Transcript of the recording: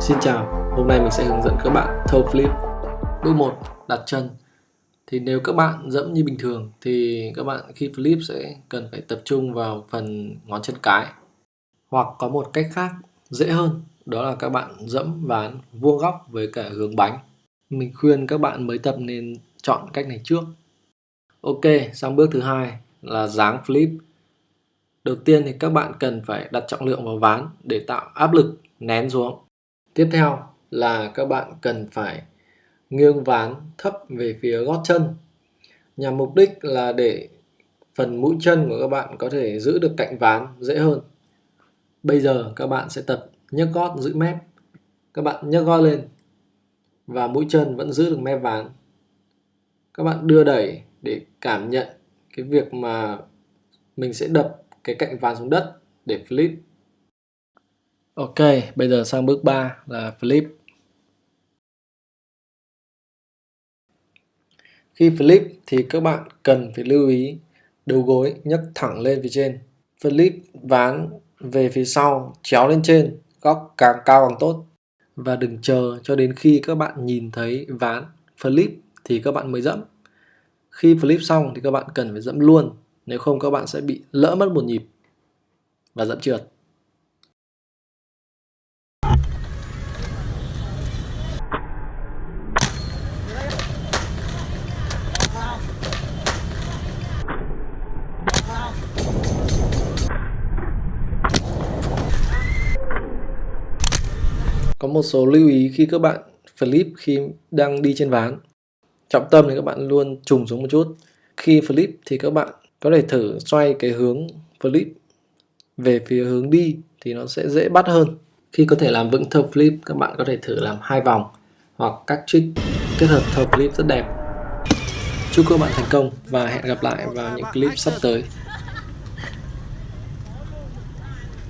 Xin chào, hôm nay mình sẽ hướng dẫn các bạn toe flip. Bước 1, đặt chân. Thì nếu các bạn dẫm như bình thường thì các bạn khi flip sẽ cần phải tập trung vào phần ngón chân cái. Hoặc có một cách khác dễ hơn, đó là các bạn dẫm ván vuông góc với cả hướng bánh. Mình khuyên các bạn mới tập nên chọn cách này trước. Ok, sang bước thứ hai là dáng flip. Đầu tiên thì các bạn cần phải đặt trọng lượng vào ván để tạo áp lực nén xuống. Tiếp theo là các bạn cần phải nghiêng ván thấp về phía gót chân, nhằm mục đích là để phần mũi chân của các bạn có thể giữ được cạnh ván dễ hơn. Bây giờ các bạn sẽ tập nhấc gót giữ mép. Các bạn nhấc gót lên và mũi chân vẫn giữ được mép ván. Các bạn đưa đẩy để cảm nhận cái việc mà mình sẽ đập cái cạnh ván xuống đất để flip. Ok, bây giờ sang bước 3 là flip. Khi flip thì các bạn cần phải lưu ý đầu gối nhấc thẳng lên phía trên. Flip ván về phía sau, chéo lên trên, góc càng cao càng tốt. Và đừng chờ cho đến khi các bạn nhìn thấy ván flip thì các bạn mới dẫm. Khi flip xong thì các bạn cần phải dẫm luôn, nếu không các bạn sẽ bị lỡ mất một nhịp và dẫm trượt. Có một số lưu ý khi các bạn flip khi đang đi trên ván. Trọng tâm thì các bạn luôn trùng xuống một chút. Khi flip thì các bạn có thể thử xoay cái hướng flip về phía hướng đi thì nó sẽ dễ bắt hơn. Khi có thể làm vững toe flip, các bạn có thể thử làm 2 vòng hoặc các trick kết hợp toe flip rất đẹp. Chúc các bạn thành công và hẹn gặp lại vào những clip sắp tới.